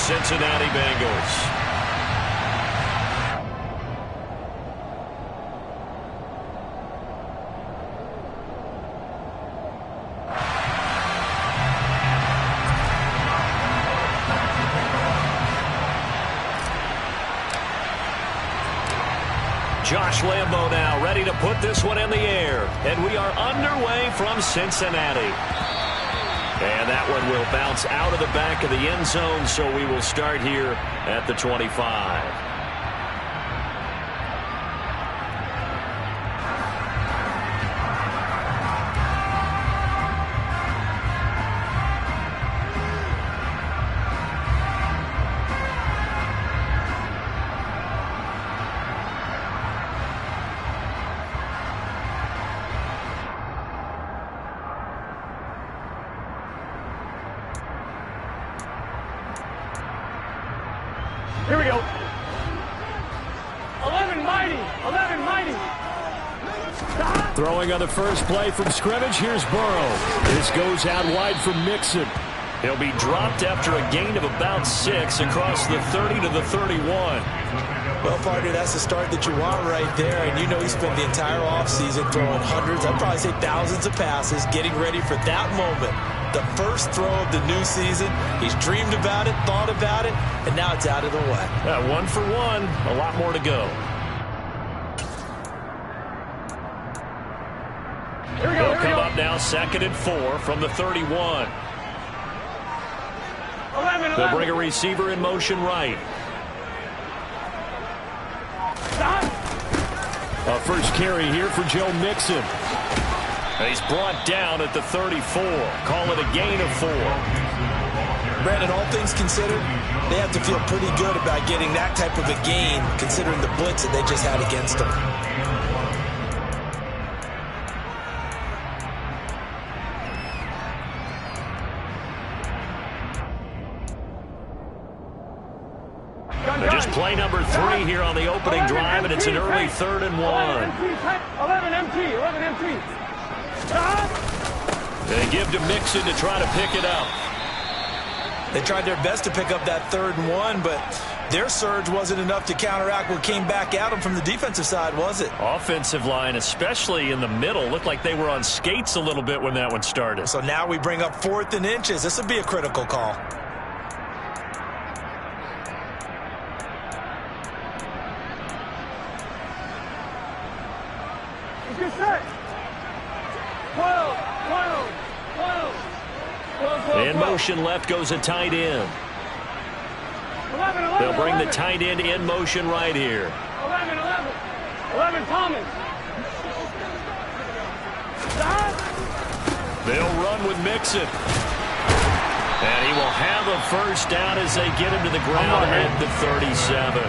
Cincinnati Bengals. Josh Lambo now ready to put this one in the air. And we are underway from Cincinnati. And that one will bounce out of the back of the end zone, so we will start here at the 25. Here we go. 11 mighty. 11 mighty. Throwing on the first play from scrimmage. Here's Burrow. This goes out wide from Mixon. He'll be dropped after a gain of about 6 across the 30 to the 31. Well, partner, that's the start that you want right there. And you know he spent the entire offseason throwing hundreds, I'd probably say thousands of passes, getting ready for that moment. The first throw of the new season. He's dreamed about it, thought about it, and now it's out of the way. 1 for 1. A lot more to go. Here we go. He'll come up now 2nd and 4 from the 31. 11. They'll bring a receiver in motion right. Stop. A first carry here for Joe Mixon. He's brought down at the 34. Call it a gain of 4. Brandon, all things considered, they have to feel pretty good about getting that type of a gain, considering the blitz that they just had against them. Just play number 3 here on the opening drive, and it's an early 3rd and 1. 11 MT. 11 MT. They give to Mixon to try to pick it up. They tried their best to pick up that 3rd and 1, but their surge wasn't enough to counteract what came back at them from the defensive side, was it? Offensive line, especially in the middle, looked like they were on skates a little bit when that one started. So now we bring up 4th and inches. This would be a critical call. Good set. 12. In motion left goes a tight end. 11. They'll bring the tight end in motion right here. 11 Thomas. They'll run with Mixon. And he will have a first down as they get him to the ground at the 37.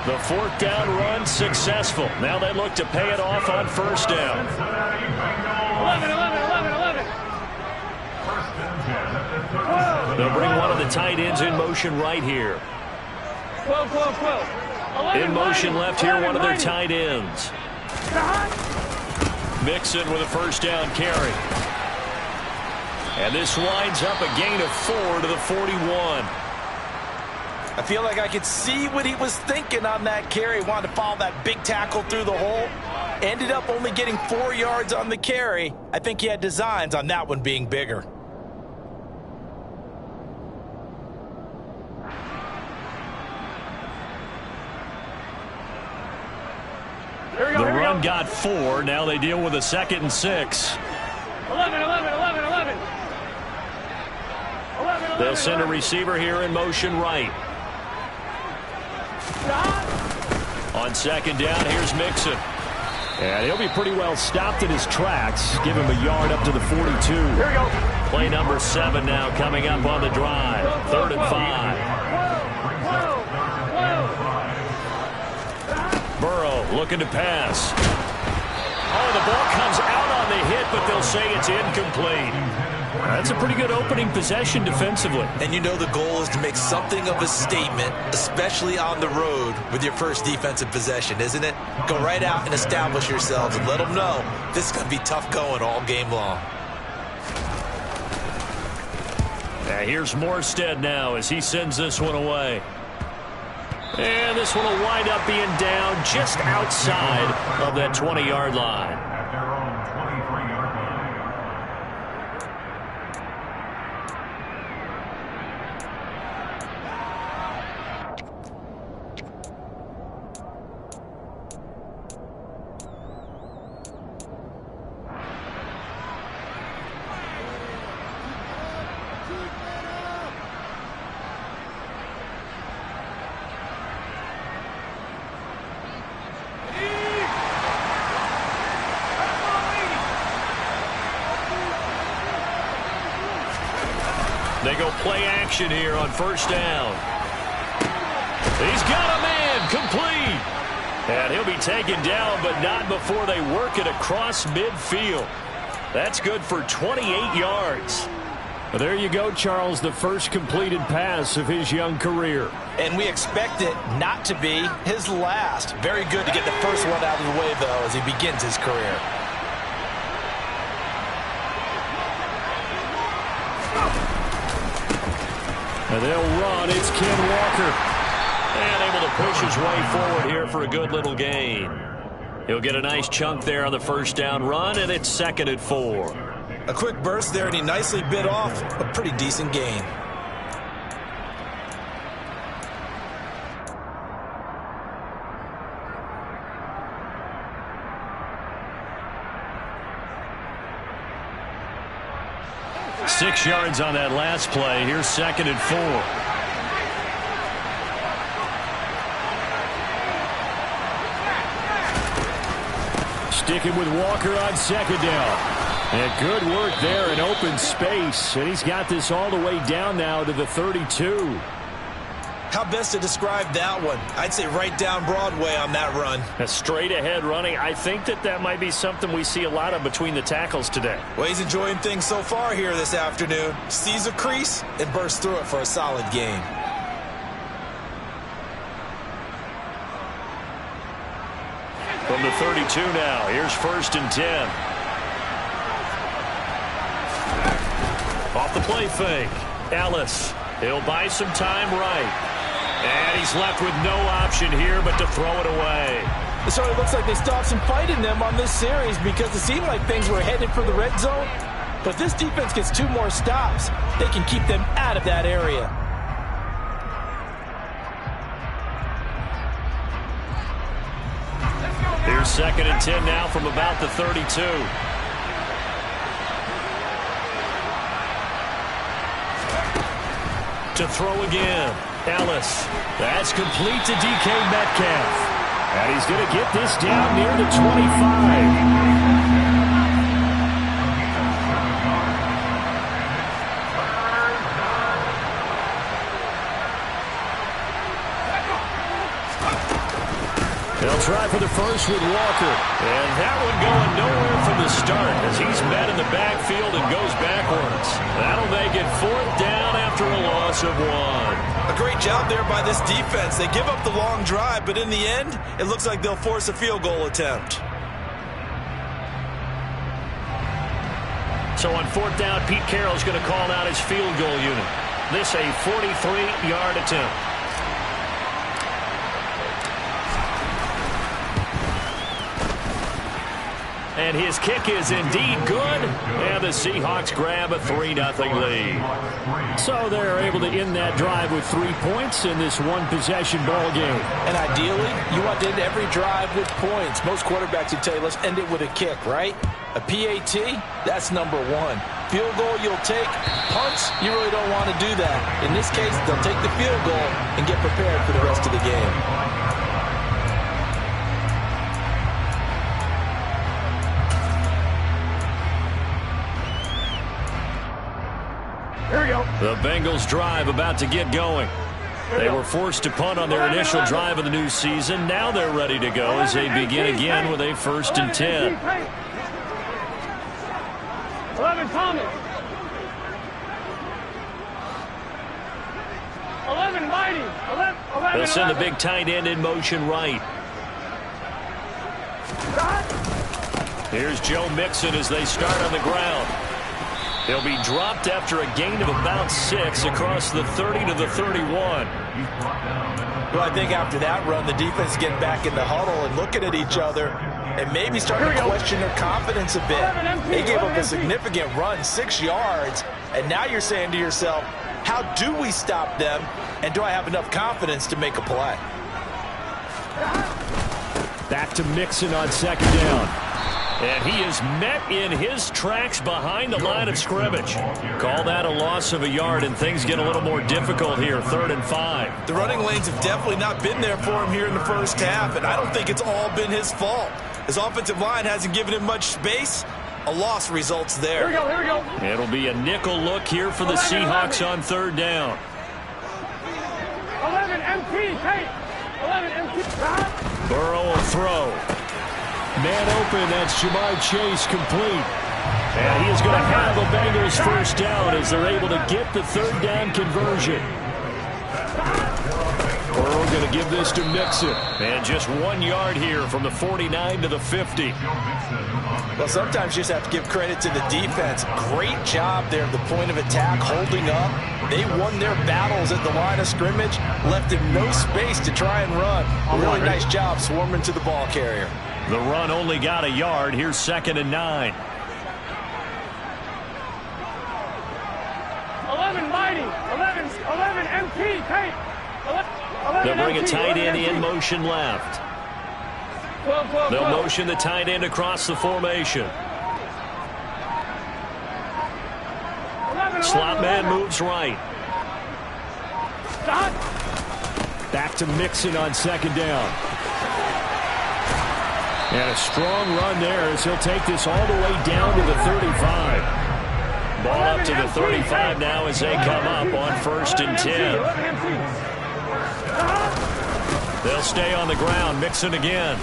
The 4th down run successful. Now they look to pay it off on first down. 11. They'll bring one of the tight ends in motion right here. 12. In motion left here, one of their tight ends. Mixon with a first down carry. And this winds up a gain of 4 to the 41. I feel like I could see what he was thinking on that carry. Wanted to follow that big tackle through the hole. Ended up only getting 4 yards on the carry. I think he had designs on that one being bigger. The run got 4. Now they deal with a 2nd and 6. 11. They'll send a receiver here in motion right. On 2nd down, here's Mixon. And he'll be pretty well stopped in his tracks. Give him a yard up to the 42. Here we go. Play number 7 now coming up on the drive. 3rd and 5. Burrow looking to pass. Oh, the ball comes out on the hit, but they'll say it's incomplete. That's a pretty good opening possession defensively. And you know the goal is to make something of a statement, especially on the road with your first defensive possession, isn't it? Go right out and establish yourselves and let them know this is going to be tough going all game long. Here's Morstead now as he sends this one away. And this one will wind up being down just outside of that 20-yard line. At their own 23-yard line. They go play action here on first down. He's got a man complete. And he'll be taken down, but not before they work it across midfield. That's good for 28 yards. Well, there you go, Charles, the first completed pass of his young career. And we expect it not to be his last. Very good to get the first one out of the way, though, as he begins his career. And they'll run. It's Ken Walker. And able to push his way forward here for a good little gain. He'll get a nice chunk there on the first down run, and it's 2nd and 4. A quick burst there, and he nicely bit off a pretty decent gain. Six yards on that last play. Here's 2nd and 4. Sticking with Walker on 2nd down. And good work there in open space. And he's got this all the way down now to the 32. How best to describe that one? I'd say right down Broadway on that run. A straight ahead running. I think that might be something we see a lot of between the tackles today. Well, he's enjoying things so far here this afternoon. Sees a crease and bursts through it for a solid gain. From the 32 now, here's 1st and 10. Off the play fake. Ellis. He'll buy some time right. And he's left with no option here but to throw it away. It sort of looks like they stopped some fight in them on this series because it seemed like things were headed for the red zone. But this defense gets 2 more stops. They can keep them out of that area. Here's 2nd and 10 now from about the 32. To throw again. Ellis. That's complete to DK Metcalf. And he's going to get this down near the 25. They'll try for the first with Walker. And that one going nowhere from the start as he's met in the backfield and goes backwards. That'll make it 4th down after a loss of 1. A great job there by this defense. They give up the long drive, but in the end, it looks like they'll force a field goal attempt. So on 4th down, Pete Carroll's going to call out his field goal unit. This a 43-yard attempt. And his kick is indeed good. And the Seahawks grab a 3-0 lead. So they're able to end that drive with 3 points in this one-possession ball game. And ideally, you want to end every drive with points. Most quarterbacks would tell you, let's end it with a kick, right? A PAT, that's number 1. Field goal you'll take. Punts, you really don't want to do that. In this case, they'll take the field goal and get prepared for the rest of the game. Here we go. The Bengals drive about to get going. They were forced to punt on their initial drive of the new season. Now they're ready to go as they begin again with a 1st and 10. 11 Thomas. 11 Mighty. 11. They'll send the big tight end in motion right. Here's Joe Mixon as they start on the ground. He'll be dropped after a gain of about 6 across the 30 to the 31. Well, I think after that run, the defense is getting back in the huddle and looking at each other and maybe starting to question their confidence a bit. They gave up a significant run, 6 yards, and now you're saying to yourself, how do we stop them, and do I have enough confidence to make a play? Back to Mixon on second down. And he is met in his tracks behind the line of scrimmage. Call that a loss of a yard, and things get a little more difficult here, 3rd and 5. The running lanes have definitely not been there for him here in the first half, and I don't think it's all been his fault. His offensive line hasn't given him much space. A loss results there. Here we go. It'll be a nickel look here for the Seahawks on 3rd down. 11 MP, Kate. 11 MP. Burrow will throw. Man open, that's Jamar Chase complete. And he is going to have a Bengals first down as they're able to get the 3rd down conversion. Burrow going to give this to Mixon. And just 1 yard here from the 49 to the 50. Well, sometimes you just have to give credit to the defense. Great job there at the point of attack, holding up. They won their battles at the line of scrimmage, left him no space to try and run. Really nice job swarming to the ball carrier. The run only got a yard. Here's 2nd and 9. 11 mighty. 11 MP, Kate. 11 They'll bring a MP, tight end 11 in MP. motion left. 12. They'll motion the tight end across the formation. 11, Slot man 11. moves right. Stop. Back to Mixon on second down. And a strong run there as he'll take this all the way down to the 35. Ball up to the 35 now as they come up on 1st and 10. 11 MP. They'll stay on the ground. Mixon again.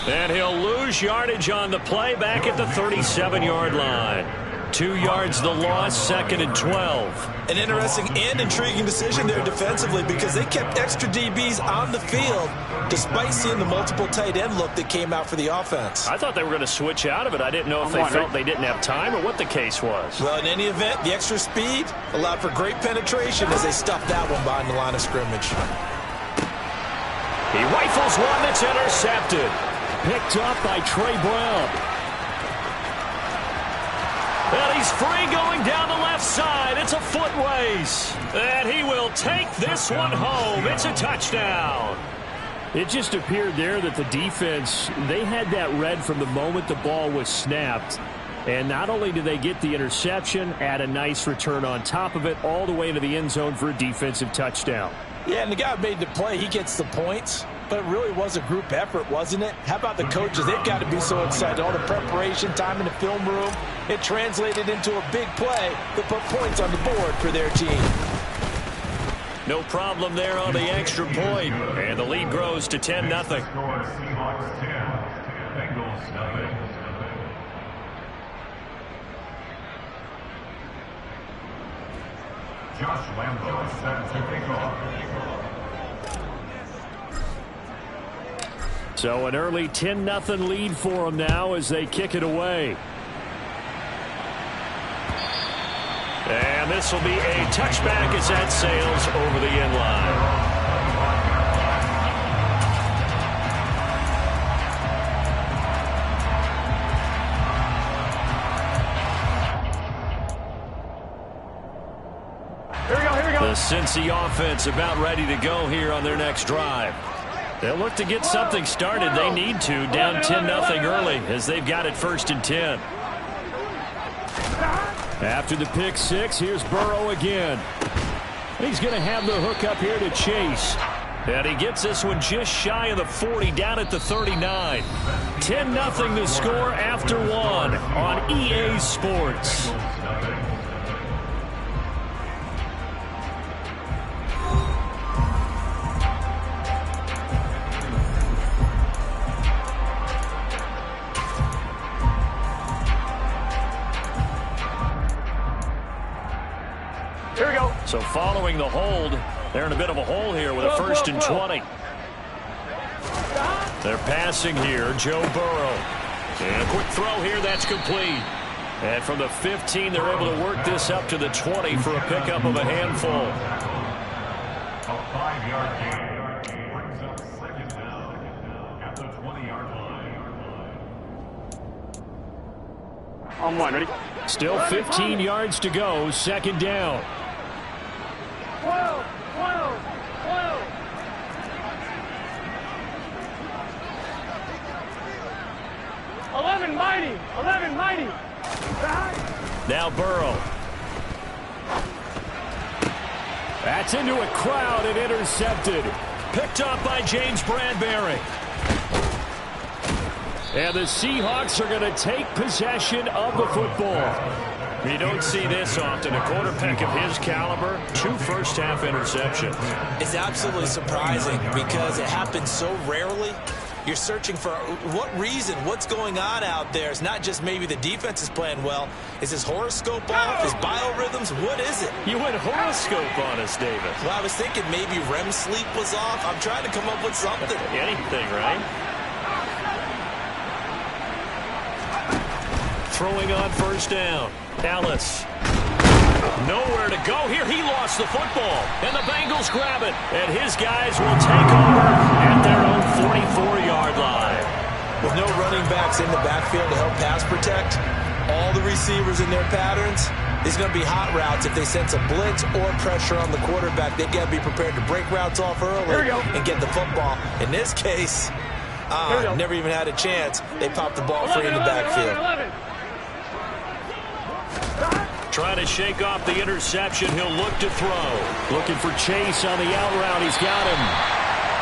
And he'll lose yardage on the play back at the 37-yard line. 2 yards the loss, 2nd and 12. An interesting and intriguing decision there defensively because they kept extra DBs on the field despite seeing the multiple tight end look that came out for the offense. I thought they were going to switch out of it. I didn't know if they felt they didn't have time or what the case was. Well, in any event, the extra speed allowed for great penetration as they stuffed that one behind the line of scrimmage. He rifles one that's intercepted. Picked up by Trey Brown. And he's free going down the left side. It's a foot race. And he will take this one home. It's a touchdown. It just appeared there that the defense, they had that read from the moment the ball was snapped. And not only did they get the interception, add a nice return on top of it, all the way into the end zone for a defensive touchdown. Yeah, and the guy who made the play, he gets the points. But it really was a group effort, wasn't it? How about the coaches? They've got to be so excited. All the preparation, time in the film room, it translated into a big play that put points on the board for their team. No problem there on the extra point. And the lead grows to 10-0. Seahawks 10, Bengals 0. Josh Lambo set to kick off. So an early 10-0 lead for them now as they kick it away. And this will be a touchback as that sails over the end line. Here we go. The Cincy offense about ready to go here on their next drive. They'll look to get something started. They need to, down 10-0 early as they've got it 1st and 10. After the pick six, here's Burrow again. He's going to have the hook up here to Chase. And he gets this one just shy of the 40, down at the 39. 10-0 to score after one on EA Sports. So following the hold, they're in a bit of a hole here with a 1st and 20. They're passing here, Joe Burrow. And a quick throw here, that's complete. And from the 15, they're able to work this up to the 20 for a pickup of a handful. A 5-yard gain brings up second down at the 20-yard line. On one, ready? Still 15 yards to go, second down. 12, 12, 12. Eleven mighty. Now Burrow. That's into a crowd and intercepted. Picked up by James Bradbury. And the Seahawks are going to take possession of the football. You don't see this often. A quarterback of his caliber, 2 first-half interceptions. It's absolutely surprising because it happens so rarely. You're searching for what reason, what's going on out there. It's not just maybe the defense is playing well. Is his horoscope off? His biorhythms? What is it? You went horoscope on us, David. Well, I was thinking maybe REM sleep was off. I'm trying to come up with something. Anything, right? Throwing on first down. Ellis. Nowhere to go here. He lost the football. And the Bengals grab it. And his guys will take over at their own 44-yard line. With no running backs in the backfield to help pass protect, all the receivers in their patterns, it's going to be hot routes. If they sense a blitz or pressure on the quarterback, they've got to be prepared to break routes off early and get the football. In this case, never even had a chance. They popped the ball free in the backfield. 11. Trying to shake off the interception. He'll look to throw. Looking for Chase on the out route. He's got him.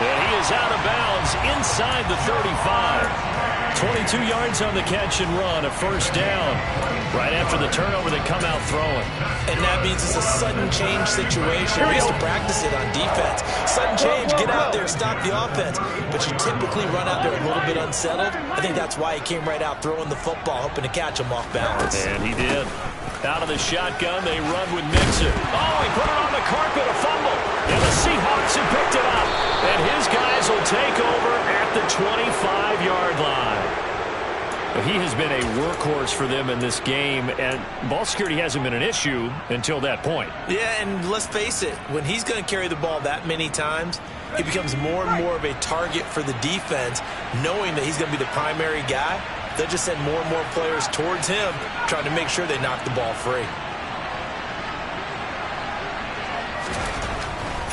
And he is out of bounds inside the 35. 22 yards on the catch and run. A first down. Right after the turnover, they come out throwing. And that means it's a sudden change situation. We used to practice it on defense. Sudden change, get out there, stop the offense. But you typically run out there a little bit unsettled. I think that's why he came right out throwing the football, hoping to catch him off balance. And he did. Out of the shotgun, they run with Mixon. Oh, he put it on the carpet, a fumble. And the Seahawks have picked it up. And his guys will take over at the 25-yard line. He has been a workhorse for them in this game, and ball security hasn't been an issue until that point. Yeah, and let's face it, when he's going to carry the ball that many times, he becomes more and more of a target for the defense, knowing that he's going to be the primary guy. They'll just send more and more players towards him, trying to make sure they knock the ball free.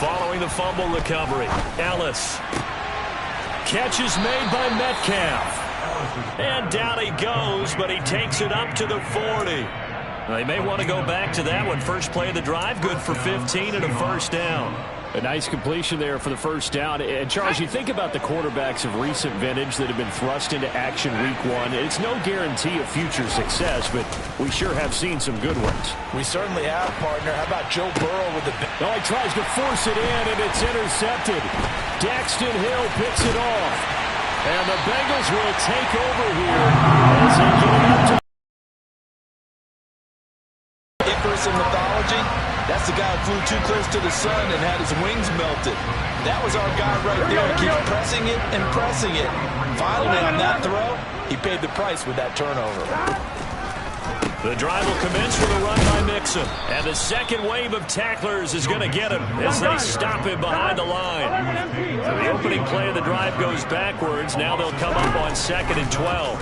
Following the fumble recovery, Ellis. Catch is made by Metcalf. And down he goes, but he takes it up to the 40. They may want to go back to that one. First play of the drive, good for 15 and a first down. A nice completion there for the first down. And, Charles, you think about the quarterbacks of recent vintage that have been thrust into action week 1. It's no guarantee of future success, but we sure have seen some good ones. We certainly have, partner. How about Joe Burrow with the... Oh, he tries to force it in, and it's intercepted. Daxton Hill picks it off. And the Bengals will take over here as they get it up to... Icarus in mythology, that's the guy who flew too close to the sun and had his wings melted. That was our guy right there. He keeps pressing it and pressing it. Finally, on that throw, he paid the price with that turnover. The drive will commence with a run by Mixon. And the second wave of tacklers is going to get him as they stop him behind the line. So the opening play of the drive goes backwards. Now they'll come up on 2nd and 12.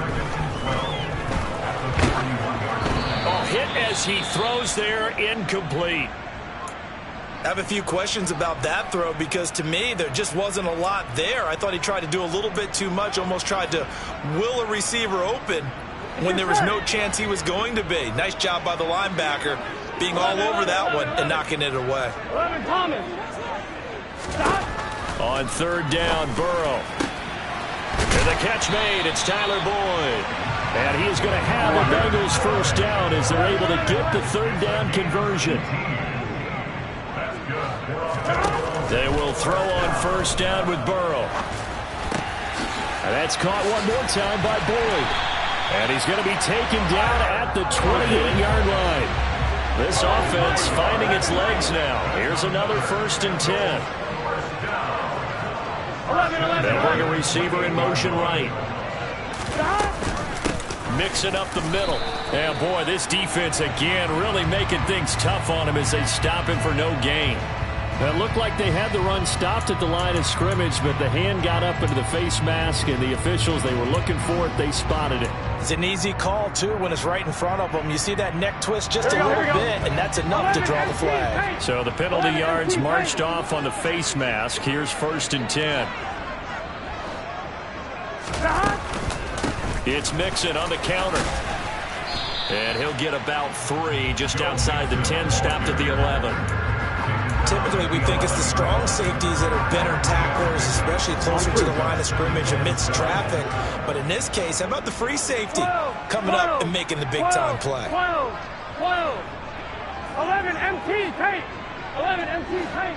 Oh, hit as he throws there, incomplete. I have a few questions about that throw because to me there just wasn't a lot there. I thought he tried to do a little bit too much, almost tried to will a receiver open when there was no chance he was going to be. Nice job by the linebacker being all over that one and knocking it away. 11 Thomas. Stop. On 3rd down, Burrow. And the catch made. It's Tyler Boyd. And he is going to have the Bengals first down as they're able to get the 3rd down conversion. They will throw on 1st down with Burrow. And that's caught one more time by Boyd. And he's going to be taken down at the 28-yard line. This offense finding its legs now. Here's another 1st and 10. 11. They'll bring a receiver in motion right. Mixing up the middle. And boy, this defense again really making things tough on him as they stop him for no gain. It looked like they had the run stopped at the line of scrimmage, but the hand got up into the face mask, and the officials, they were looking for it. They spotted it. It's an easy call, too, when it's right in front of them. You see that neck twist just a little bit, and that's enough to draw the flag. So the penalty yards marched off on the face mask. Here's 1st and 10. It's Mixon on the counter. And he'll get about 3 just outside the 10, stopped at the 11. Typically, we think it's the strong safeties that are better tacklers, especially closer to the line of scrimmage amidst traffic. But in this case, how about the free safety coming up and making the big-time play? 12, 11 MT, tape. 11 MT, tape.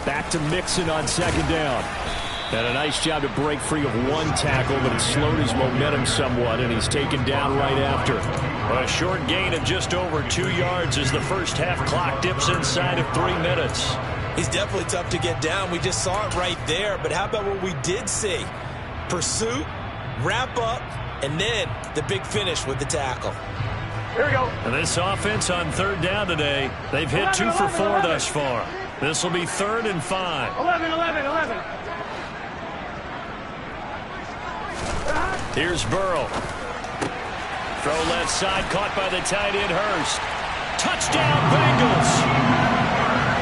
Back to Mixon on 2nd down. And a nice job to break free of 1 tackle, but it slowed his momentum somewhat, and he's taken down right after. A short gain of just over 2 yards as the first half clock dips inside of 3 minutes. He's definitely tough to get down. We just saw it right there. But how about what we did see? Pursuit, wrap up, and then the big finish with the tackle. Here we go. And this offense on 3rd down today, they've hit 2 for 4 thus far. This will be 3rd and 5. 11. Here's Burrow. Throw left side, caught by the tight end Hurst. Touchdown Bengals.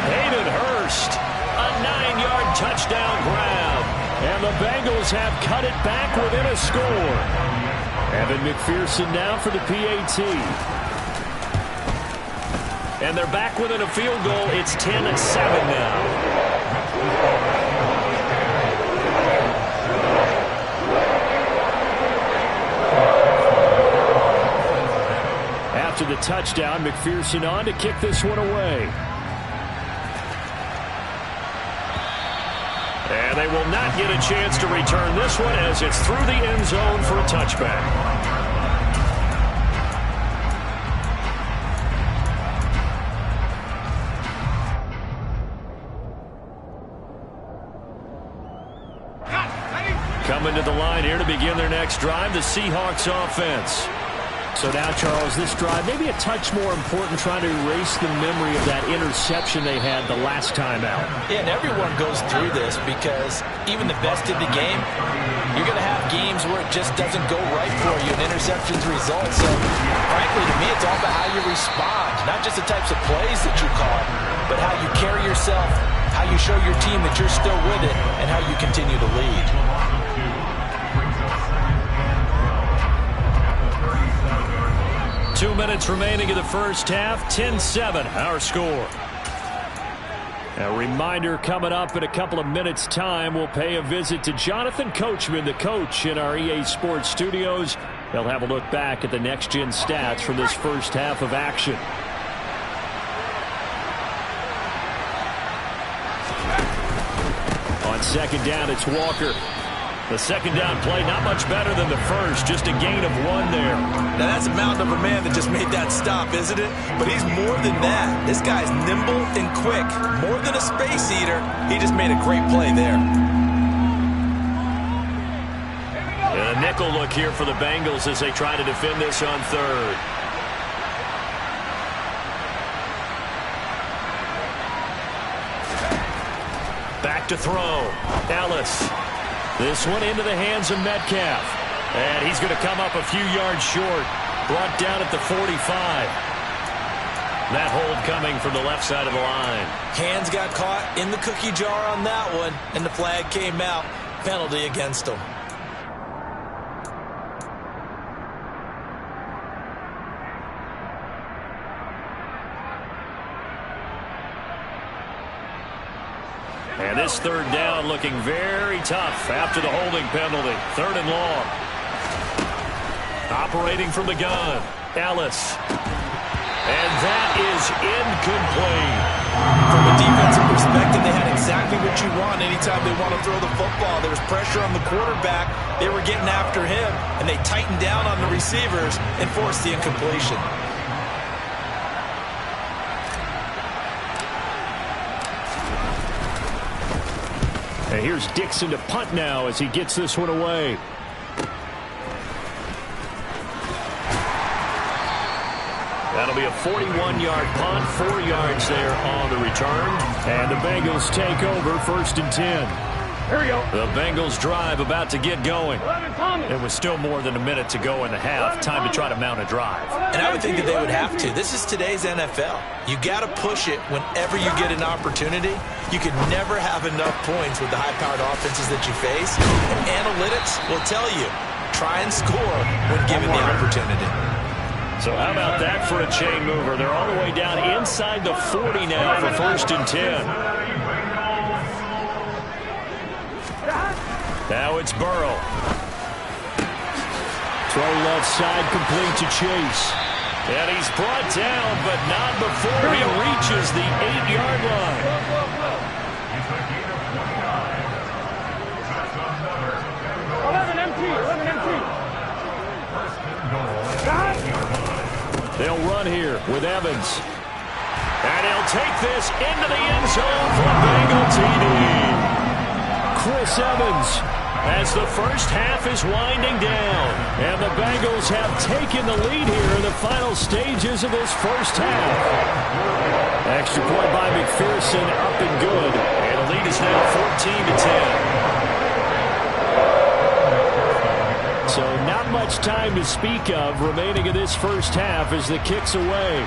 Hayden Hurst, a 9-yard touchdown grab. And the Bengals have cut it back within a score. Evan McPherson now for the PAT. And they're back within a field goal. It's 10-7 now. After the touchdown, McPherson on to kick this one away. And they will not get a chance to return this one as it's through the end zone for a touchback. Coming to the line here to begin their next drive, the Seahawks offense. So now, Charles, this drive maybe a touch more important, trying to erase the memory of that interception they had the last time out. Yeah, and everyone goes through this because even the best in the game, you're going to have games where it just doesn't go right for you, and interceptions result. So, frankly, to me, it's all about how you respond, not just the types of plays that you call, but how you carry yourself, how you show your team that you're still with it, and how you continue to lead. 2 minutes remaining in the first half, 10-7, our score. A reminder coming up in a couple of minutes' time, we'll pay a visit to Jonathan Coachman, the coach in our EA Sports studios. He'll have a look back at the next-gen stats from this first half of action. On 2nd down, it's Walker. The 2nd down play, not much better than the first, just a gain of 1 there. Now, that's a mountain of a man that just made that stop, isn't it? But he's more than that. This guy's nimble and quick. More than a space eater, he just made a great play there. And a nickel look here for the Bengals as they try to defend this on 3rd. Back to throw. Ellis. This one into the hands of Metcalf. And he's going to come up a few yards short. Brought down at the 45. That hold coming from the left side of the line. Hands got caught in the cookie jar on that one, and the flag came out. Penalty against him. And this 3rd down looking very tough after the holding penalty. 3rd and long. Operating from the gun. Ellis. And that is incomplete. From a defensive perspective, they had exactly what you want anytime they want to throw the football. There was pressure on the quarterback. They were getting after him, and they tightened down on the receivers and forced the incompletion. And here's Dixon to punt now as he gets this one away. That'll be a 41-yard punt, 4 yards there on the return. And the Bengals take over 1st and 10. Here we go. The Bengals drive about to get going. 11, Tommy. It was still more than a minute to go in the half. Time to try to mount a drive. And I would think that they would have to. This is today's NFL. You got to push it whenever you get an opportunity. You can never have enough points with the high-powered offenses that you face. And analytics will tell you, try and score when given the opportunity. So how about that for a chain mover? They're all the way down inside the 40 now for 1st and 10. Now it's Burrow. Throw left side, complete to Chase. And he's brought down, but not before he reaches the 8-yard line. 11 empty. 11 empty. They'll run here with Evans. And he'll take this into the end zone for a Bengal TD. Chris Evans, as the first half is winding down. And the Bengals have taken the lead here in the final stages of this first half. Extra point by McPherson, up and good. And the lead is now 14-10. So not much time to speak of remaining in this first half as the kick's away.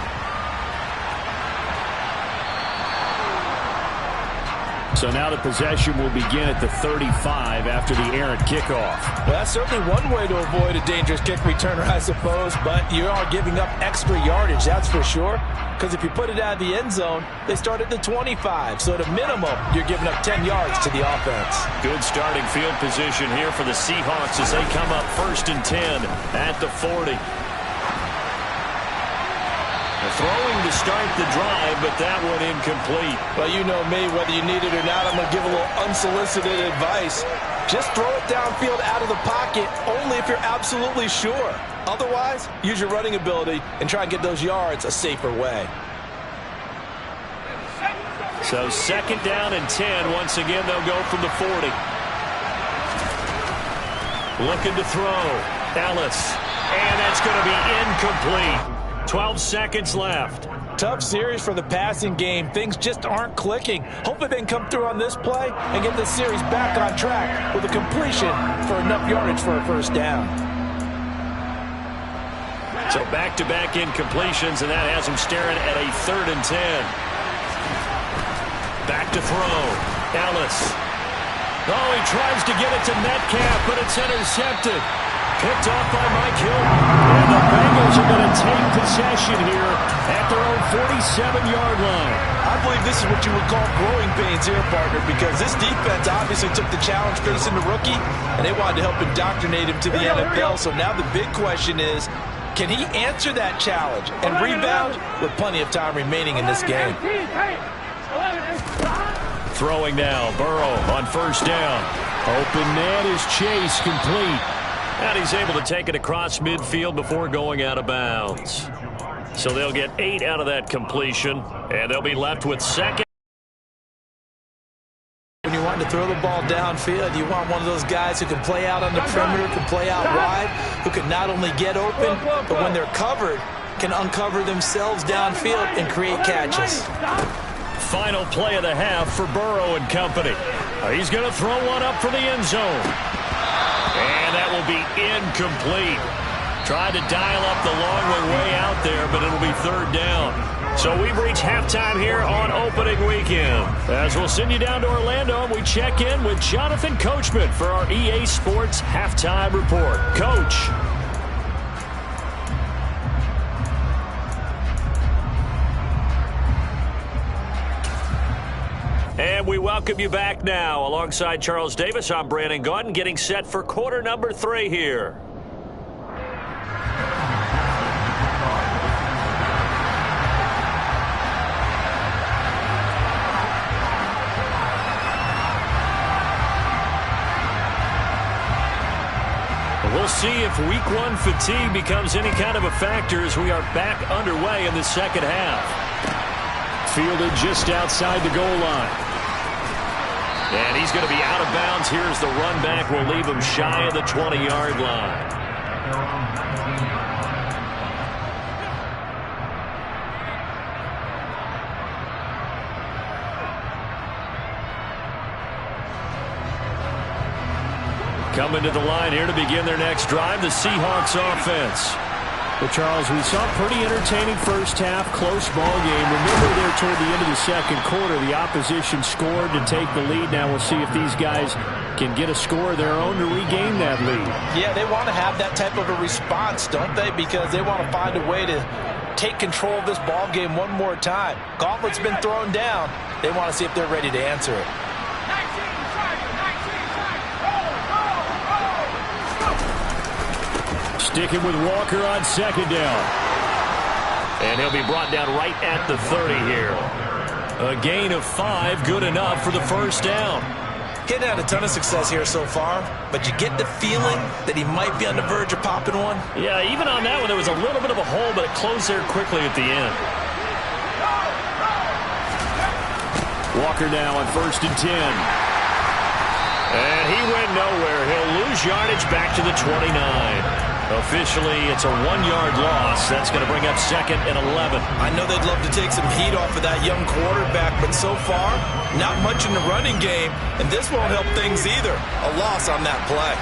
So now the possession will begin at the 35 after the errant kickoff. Well, that's certainly one way to avoid a dangerous kick returner, I suppose, but you are giving up extra yardage, that's for sure. Because if you put it out of the end zone, they start at the 25. So at a minimum, you're giving up 10 yards to the offense. Good starting field position here for the Seahawks as they come up 1st and 10 at the 40. Throwing to start the drive, but that one incomplete. Well, you know me, whether you need it or not, I'm going to give a little unsolicited advice. Just throw it downfield out of the pocket, only if you're absolutely sure. Otherwise, use your running ability and try and get those yards a safer way. So 2nd down and 10. Once again, they'll go from the 40. Looking to throw. Ellis. And that's going to be incomplete. 12 seconds left. Tough series for the passing game. Things just aren't clicking. Hopefully they can come through on this play and get this series back on track with a completion for enough yardage for a first down. So back-to-back incompletions, and that has him staring at a 3rd and 10. Back to throw. Ellis. Oh, he tries to get it to Metcalf, but it's intercepted. Picked off by Mike Hill. And the Bengals are going to take possession here at their own 47-yard line. I believe this is what you would call growing pains here, partner, because this defense obviously took the challenge facing the rookie, and they wanted to help indoctrinate him to the NFL. So now the big question is, can he answer that challenge and rebound with plenty of time remaining in this game? Throwing now. Burrow on 1st down. Open man is Chase, complete. And he's able to take it across midfield before going out of bounds. So they'll get 8 out of that completion, and they'll be left with 2nd. When you want to throw the ball downfield, you want one of those guys who can play out on the perimeter, can play out wide, who can not only get open, but when they're covered, can uncover themselves downfield and create catches. Final play of the half for Burrow and company. He's going to throw one up for the end zone. And that will be incomplete. Tried to dial up the long one way out there, but it'll be 3rd down. So we've reached halftime here on opening weekend. As we'll send you down to Orlando, and we check in with Jonathan Coachman for our EA Sports Halftime Report. Coach. And we welcome you back now. Alongside Charles Davis, I'm Brandon Gaudin, getting set for quarter number 3 here. We'll see if week 1 fatigue becomes any kind of a factor as we are back underway in the second half. Fielded just outside the goal line. And he's going to be out of bounds. Here's the run back. We'll leave him shy of the 20-yard line. Coming to the line here to begin their next drive, the Seahawks offense. Well, Charles, we saw a pretty entertaining first half, close ball game. Remember there toward the end of the second quarter, the opposition scored to take the lead. Now we'll see if these guys can get a score of their own to regain that lead. Yeah, they want to have that type of a response, don't they? Because they want to find a way to take control of this ball game one more time. Gauntlet's been thrown down. They want to see if they're ready to answer it. Sticking with Walker on second down. And he'll be brought down right at the 30 here. A gain of 5, good enough for the first down. Getting had a ton of success here so far, but you get the feeling that he might be on the verge of popping one. Yeah, even on that one, there was a little bit of a hole, but it closed there quickly at the end. Walker now on 1st and 10. And he went nowhere. He'll lose yardage back to the 29. Officially, it's a 1-yard loss. That's going to bring up 2nd and 11. I know they'd love to take some heat off of that young quarterback, but so far, not much in the running game, and this won't help things either. A loss on that play.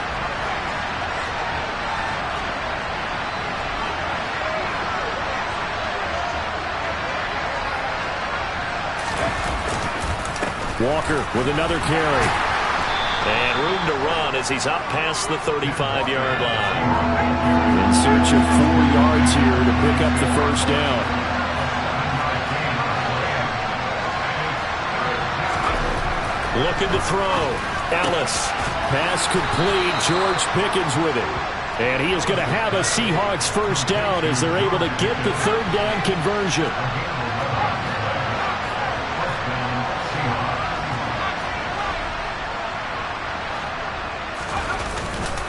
Walker with another carry. And room to run as he's up past the 35-yard line. In search of 4 yards here to pick up the first down. Looking to throw. Ellis. Pass complete. George Pickens with it. And he is going to have a Seahawks first down as they're able to get the 3rd down conversion.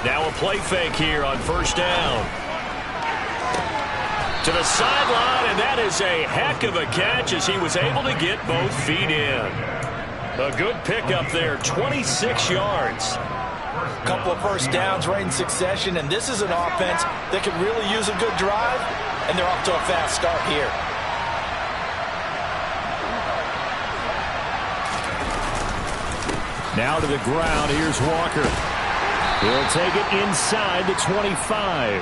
Now a play fake here on 1st down. To the sideline, and that is a heck of a catch as he was able to get both feet in. A good pickup there, 26 yards. Couple of first downs right in succession, and this is an offense that could really use a good drive, and they're off to a fast start here. Now to the ground. Here's Walker. He'll take it inside the 25.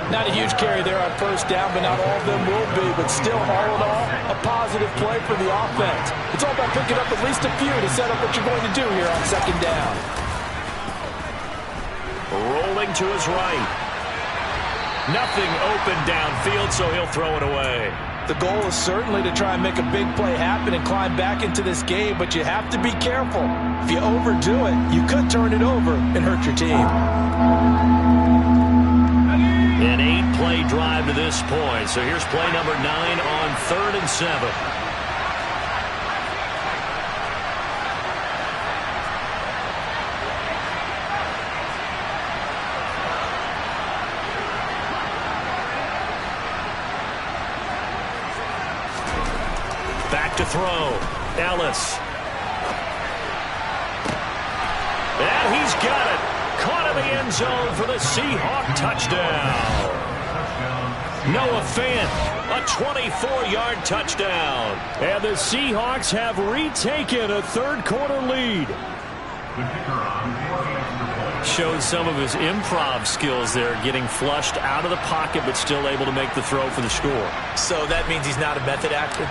Not a huge carry there on 1st down, but not all of them will be. But still, all in all, a positive play for the offense. It's all about picking up at least a few to set up what you're going to do here on 2nd down. Rolling to his right. Nothing open downfield, so he'll throw it away. The goal is certainly to try and make a big play happen and climb back into this game, but you have to be careful. If you overdo it, you could turn it over and hurt your team. An 8-play drive to this point. So here's play number 9 on 3rd and 7. Back to throw. Ellis. And he's got it. Caught in the end zone for the Seahawk touchdown. Noah Fant, a 24-yard touchdown. And the Seahawks have retaken a 3rd quarter lead. Showed some of his improv skills there, getting flushed out of the pocket but still able to make the throw for the score. So that means he's not a method actor?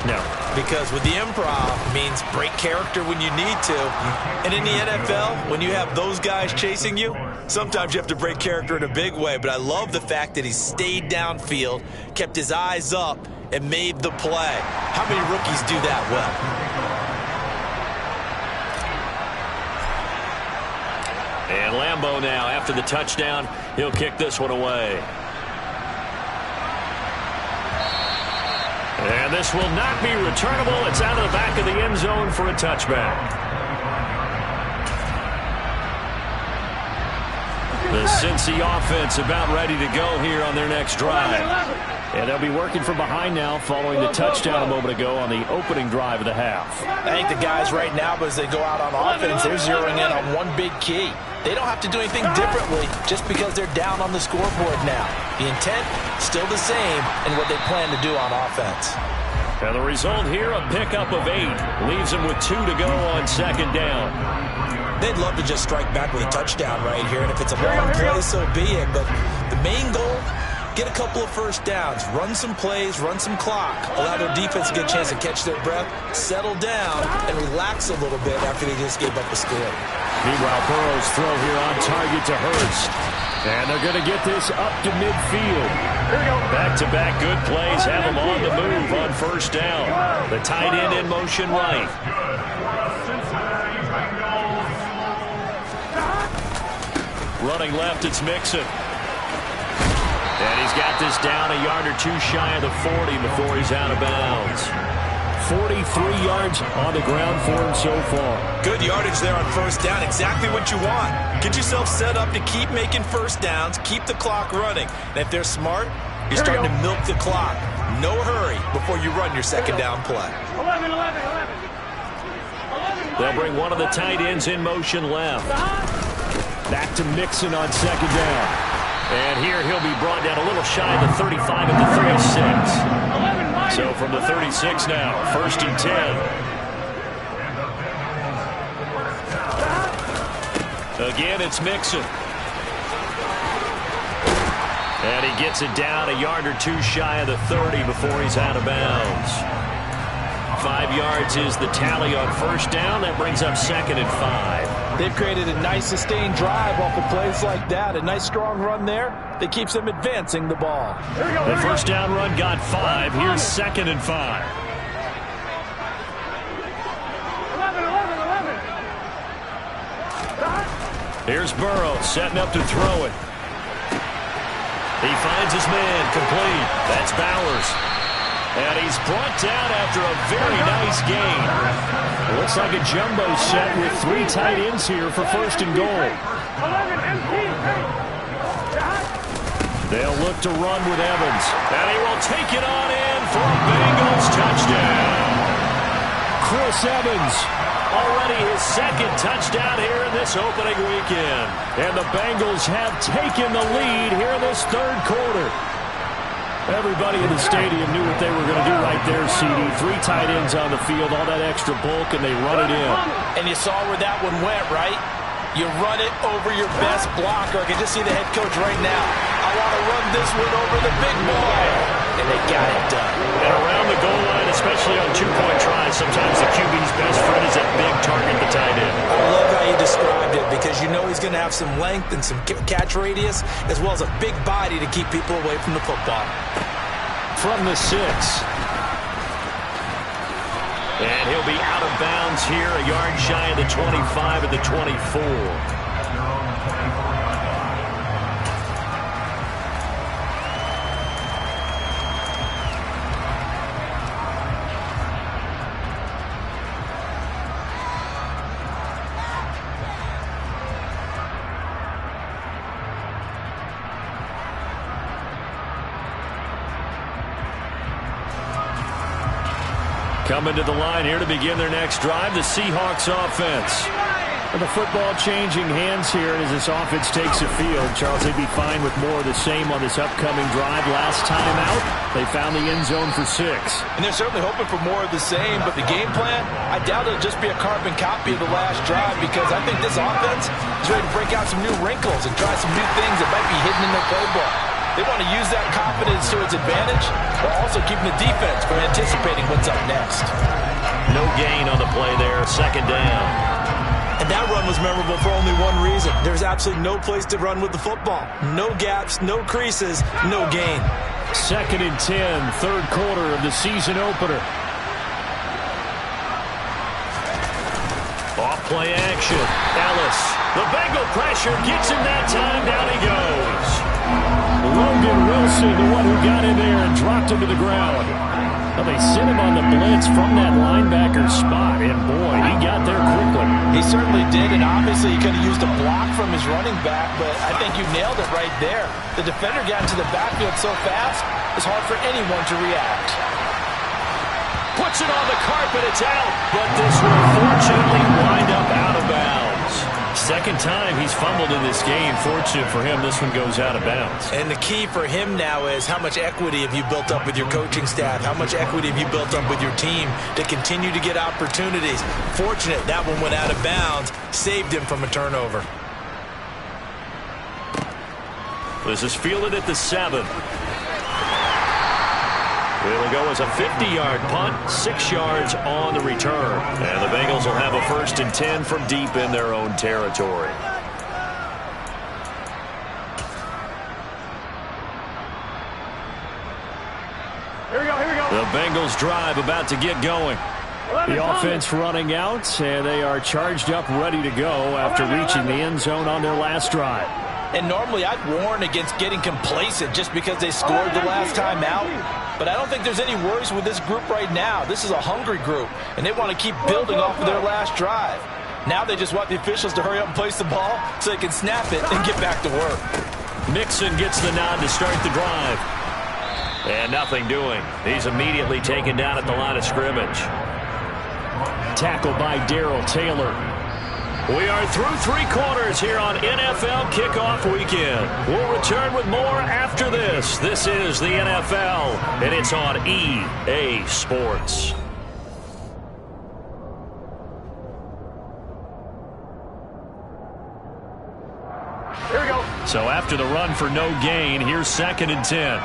No. Because with the improv means break character when you need to. And in the NFL, when you have those guys chasing you, sometimes you have to break character in a big way. But I love the fact that he stayed downfield, kept his eyes up, and made the play. How many rookies do that well? And Lambeau now, after the touchdown, he'll kick this one away. And this will not be returnable. It's out of the back of the end zone for a touchback. The Cincy offense about ready to go here on their next drive. And they'll be working from behind now following the touchdown a moment ago on the opening drive of the half. I think the guys right now, as they go out on offense, they're zeroing in on one big key. They don't have to do anything differently just because they're down on the scoreboard now. The intent, still the same, and what they plan to do on offense. And the result here, a pickup of 8. Leaves them with 2 to go on second down. They'd love to just strike back with a touchdown right here, and if it's a long play, so be it. But the main goal, get a couple of first downs, run some plays, run some clock, allow their defense to get a chance to catch their breath, settle down, and relax a little bit after they just gave up a score. Meanwhile, Burrow's throw here on target to Hurts. And they're going to get this up to midfield. Back-to-back good plays have them on the move on first down. The tight end in motion right. Running left, it's Mixon. And he's got this down a yard or 2 shy of the 40 before he's out of bounds. 43 yards on the ground for him so far. Good yardage there on first down. Exactly what you want. Get yourself set up to keep making first downs, keep the clock running. And if they're smart, you're starting to milk the clock. No hurry before you run your second down play. 11. They'll bring one of the tight ends in motion left. Back to Mixon on second down. And here he'll be brought down a little shy of the 35 at the 36. So from the 36 now, 1st and 10. Again, it's Mixon. And he gets it down a yard or 2 shy of the 30 before he's out of bounds. 5 yards is the tally on first down. That brings up 2nd and 5. They've created a nice sustained drive off of plays like that. A nice strong run there that keeps them advancing the ball. The first down run got 5. Here's 2nd and 5. 11. Here's Burrow setting up to throw it. He finds his man complete. That's Bowers. And he's brought down after a very nice gain. Looks like a jumbo set with 3 tight ends here for 1st and goal. They'll look to run with Evans. And he will take it on in for a Bengals touchdown. Chris Evans. Already his 2nd touchdown here in this opening weekend. And the Bengals have taken the lead here in this 3rd quarter. Everybody in the stadium knew what they were going to do right there, CD. 3 tight ends on the field, all that extra bulk, and they run it in. And you saw where that one went, right? You run it over your best blocker. I can just see the head coach right now. I want to run this one over the big boy. And they got it done. And around the goal line, especially on 2-point tries, sometimes the QB's best friend is that big target, the tight end. I love how you described it because you know he's going to have some length and some catch radius as well as a big body to keep people away from the football. From the 6. And he'll be out of bounds here, a yard shy of the 25 at the 24. Coming to the line here to begin their next drive, the Seahawks offense. And the football changing hands here as this offense takes the field. Charles, they'd be fine with more of the same on this upcoming drive. Last time out, they found the end zone for 6. And they're certainly hoping for more of the same, but the game plan, I doubt it'll just be a carbon copy of the last drive because I think this offense is ready to break out some new wrinkles and try some new things that might be hidden in their playbook. They want to use that confidence to its advantage, while also keeping the defense from anticipating what's up next. No gain on the play there, 2nd down. And that run was memorable for only one reason. There's absolutely no place to run with the football. No gaps, no creases, no gain. 2nd and 10, 3rd quarter of the season opener. Off play action. Ellis. The Bengal pressure gets him that time. Down he goes. Logan Wilson, the one who got in there and dropped him to the ground. Well, they sent him on the blitz from that linebacker spot, and boy, he got there quickly. He certainly did, and obviously he could have used a block from his running back, but I think you nailed it right there. The defender got into the backfield so fast, it's hard for anyone to react. Puts it on the carpet, it's out, but this will fortunately wind up out of bounds. second time he's fumbled in this game. Fortunate for him, this one goes out of bounds. And the key for him now is how much equity have you built up with your coaching staff? How much equity have you built up with your team to continue to get opportunities? Fortunate that one went out of bounds, saved him from a turnover. This is fielded at the 7. It'll go as a 50-yard punt, 6 yards on the return. And the Bengals will have a 1st and 10 from deep in their own territory. Here we go, here we go. The Bengals drive about to get going. The offense running out, and they are charged up, ready to go after reaching the end zone on their last drive. And normally I'd warn against getting complacent just because they scored the last time out. But I don't think there's any worries with this group right now. This is a hungry group, and they want to keep building off of their last drive. Now they just want the officials to hurry up and place the ball so they can snap it and get back to work. Mixon gets the nod to start the drive. And nothing doing. He's immediately taken down at the line of scrimmage. Tackled by Darrell Taylor. We are through 3 quarters here on NFL Kickoff Weekend. We'll return with more after this. This is the NFL, and it's on EA Sports. Here we go. So after the run for no gain, here's 2nd and 10.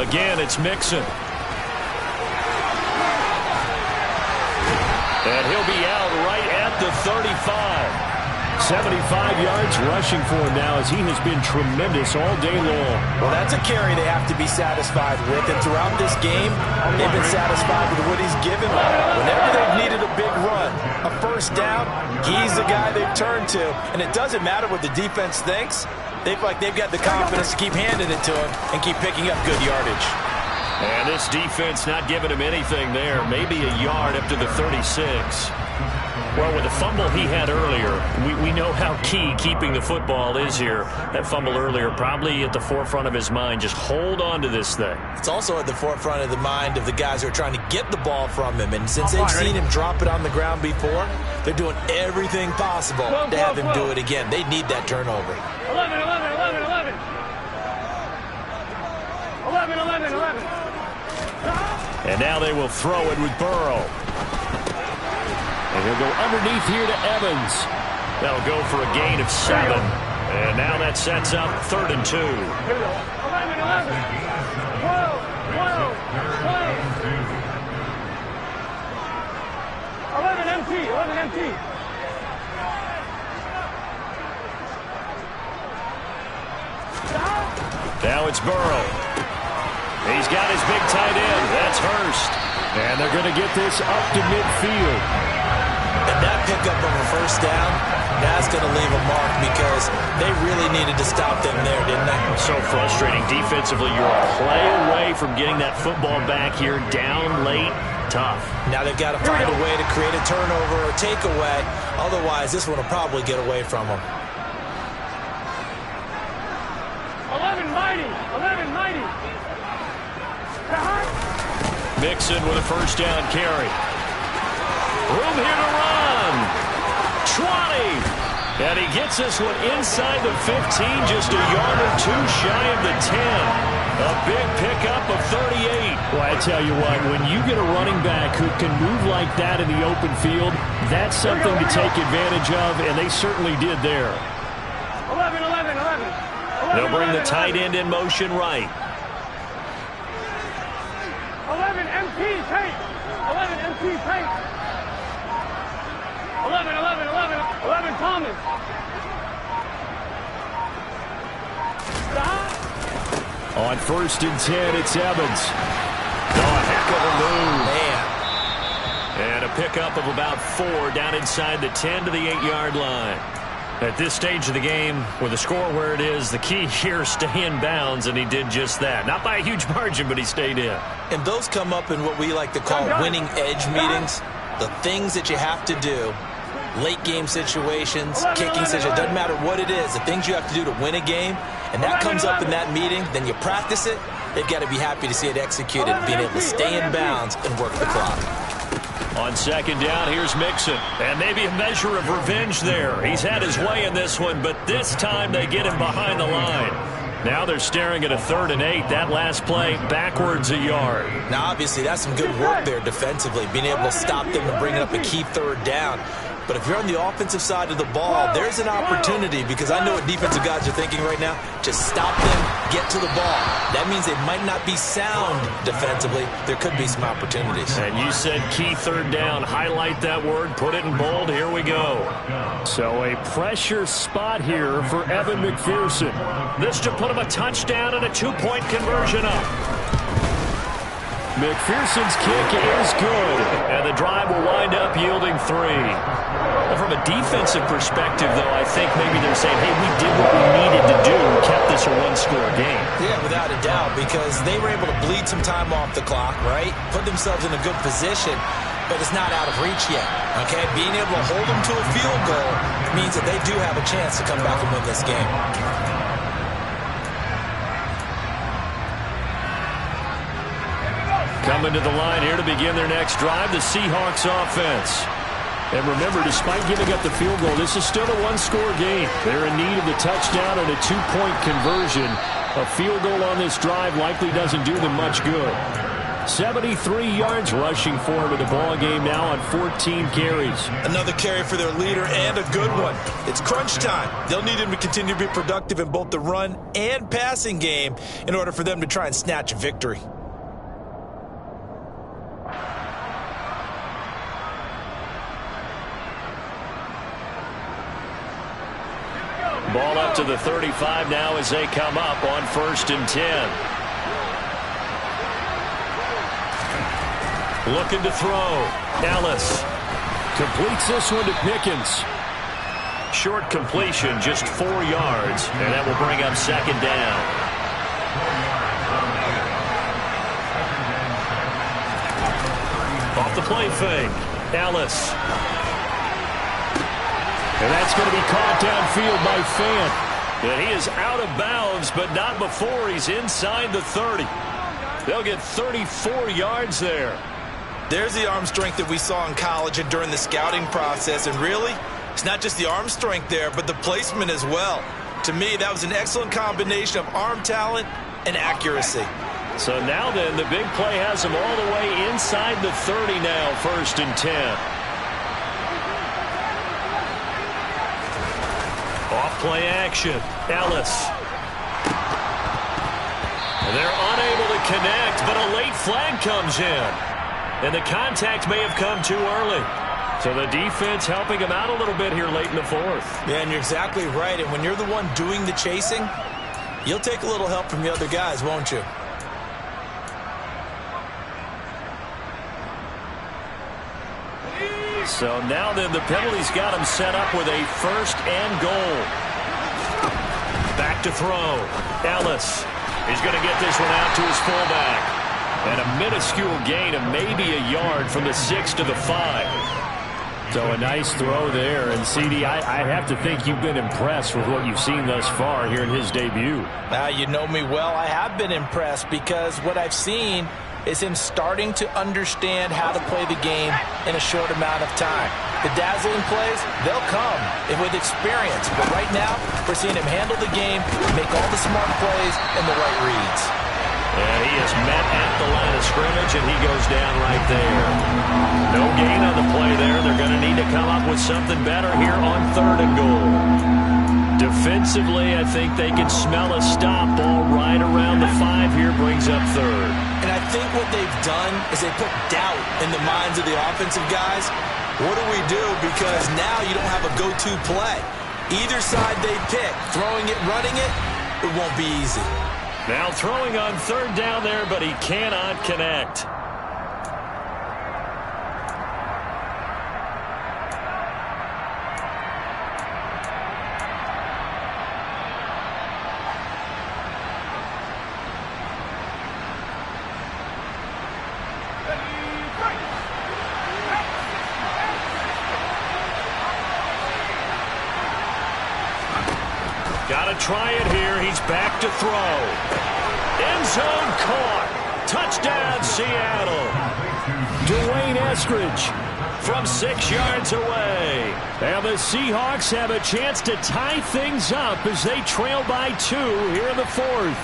Again, it's Mixon. And he'll be out right at the 35. 75 yards rushing for him now as he has been tremendous all day long. Well, that's a carry they have to be satisfied with. And throughout this game, they've been satisfied with what he's given them. Whenever they've needed a big run, a 1st down, he's the guy they've turned to. And it doesn't matter what the defense thinks. They feel like they've got the confidence to keep handing it to him and keep picking up good yardage. And this defense not giving him anything there. Maybe a yard up to the 36. Well, with the fumble he had earlier, we know how key keeping the football is here. That fumble earlier probably at the forefront of his mind. Just hold on to this thing. It's also at the forefront of the mind of the guys who are trying to get the ball from him. And since they've seen him drop it on the ground before, they're doing everything possible to have him do it again. They need that turnover. 11, 11, 11, 11. 11, 11, 11. And now they will throw it with Burrow. And he'll go underneath here to Evans. That'll go for a gain of 7. And now that sets up 3rd and 2. Here we go. 11, 11. 12, 12, 12. 11 MT, 11 MT. Now it's Burrow. He's got his big tight end. That's Hurst. And they're going to get this up to midfield. And that pickup of a 1st down, that's going to leave a mark because they really needed to stop them there, didn't they? So frustrating. Defensively, you're a play away from getting that football back here down late. Tough. Now they've got to find a way to create a turnover or takeaway. Otherwise, this one will probably get away from them. 11 mighty, 11 mighty. Mixon with a 1st down carry. Room here to run. 20. And he gets this one inside the 15, just a yard or 2 shy of the 10. A big pickup of 38. Well, I tell you what, when you get a running back who can move like that in the open field, that's something to take advantage of, and they certainly did there. 11, 11, 11. They'll bring the tight end in motion right. 11 MT tape. 11 MT tape. 11, 11, 11, 11 Thomas. On 1st and 10, it's Evans. Oh, a heck of a move. Man. And a pickup of about 4 down inside the 10 to the 8-yard line. At this stage of the game, with the score where it is, the key here is stay in bounds, and he did just that. Not by a huge margin, but he stayed in. And those come up in what we like to call winning edge meetings. The things that you have to do, late game situations, kicking situations, doesn't matter what it is, the things you have to do to win a game, and that comes up in that meeting, then you practice it, they've got to be happy to see it executed, being able to stay in bounds and work the clock. On second down, here's Mixon. And maybe a measure of revenge there. He's had his way in this one, but this time they get him behind the line. Now they're staring at a 3rd and 8. That last play, backwards a yard. Now, obviously, that's some good work there defensively, being able to stop them and bring up a key 3rd down. But if you're on the offensive side of the ball, there's an opportunity, because I know what defensive guys are thinking right now. Just stop them, get to the ball. That means they might not be sound defensively. There could be some opportunities. And you said key 3rd down. Highlight that word, put it in bold. Here we go. So a pressure spot here for Evan McPherson. This to put him a touchdown and a 2-point conversion up. McPherson's kick is good. And the drive will wind up yielding 3. Well, from a defensive perspective, though, I think maybe they're saying, hey, we did what we needed to do, kept this a 1-score game. Yeah, without a doubt, because they were able to bleed some time off the clock, right? Put themselves in a good position, but it's not out of reach yet, okay? Being able to hold them to a field goal means that they do have a chance to come back and win this game. Coming to the line here to begin their next drive, the Seahawks offense. And remember, despite giving up the field goal, this is still a 1-score game. They're in need of the touchdown and a 2-point conversion. A field goal on this drive likely doesn't do them much good. 73 yards rushing for him in the ball game now on 14 carries. Another carry for their leader, and a good one. It's crunch time. They'll need him to continue to be productive in both the run and passing game in order for them to try and snatch a victory. Ball up to the 35 now as they come up on 1st and 10. Looking to throw. Ellis completes this one to Pickens. Short completion, just 4 yards, and that will bring up 2nd down. Off the play fake. Ellis. And that's going to be caught downfield by Fant. And he is out of bounds, but not before he's inside the 30. They'll get 34 yards there. There's the arm strength that we saw in college and during the scouting process. And really, it's not just the arm strength there, but the placement as well. To me, that was an excellent combination of arm talent and accuracy. So now then, the big play has him all the way inside the 30 now, 1st and 10. Off-play action. Ellis. And they're unable to connect, but a late flag comes in. And the contact may have come too early. So the defense helping him out a little bit here late in the 4th. Yeah, and you're exactly right. And when you're the one doing the chasing, you'll take a little help from the other guys, won't you? So now then, the penalty's got him set up with a 1st and goal. Back to throw. Ellis. He's going to get this one out to his fullback. And a minuscule gain of maybe a yard from the 6 to the 5. So a nice throw there. And, CD, I have to think you've been impressed with what you've seen thus far here in his debut. Now, you know me well. I have been impressed because what I've seen is him starting to understand how to play the game in a short amount of time. The dazzling plays, they'll come with experience. But right now, we're seeing him handle the game, make all the smart plays, and the right reads. And he is met at the line of scrimmage, and he goes down right there. No gain on the play there. They're going to need to come up with something better here on 3rd and goal. Defensively, I think they can smell a stop. Ball right around the 5 here, brings up 3rd. And I think what they've done is they put doubt in the minds of the offensive guys. What do we do? Because now you don't have a go-to play. Either side they pick, throwing it, running it, it won't be easy. Now throwing on 3rd down there, but he cannot connect. Got to try it here. He's back to throw. End zone caught. Touchdown, Seattle. Dwayne Eskridge from 6 yards away. And the Seahawks have a chance to tie things up as they trail by 2 here in the 4th.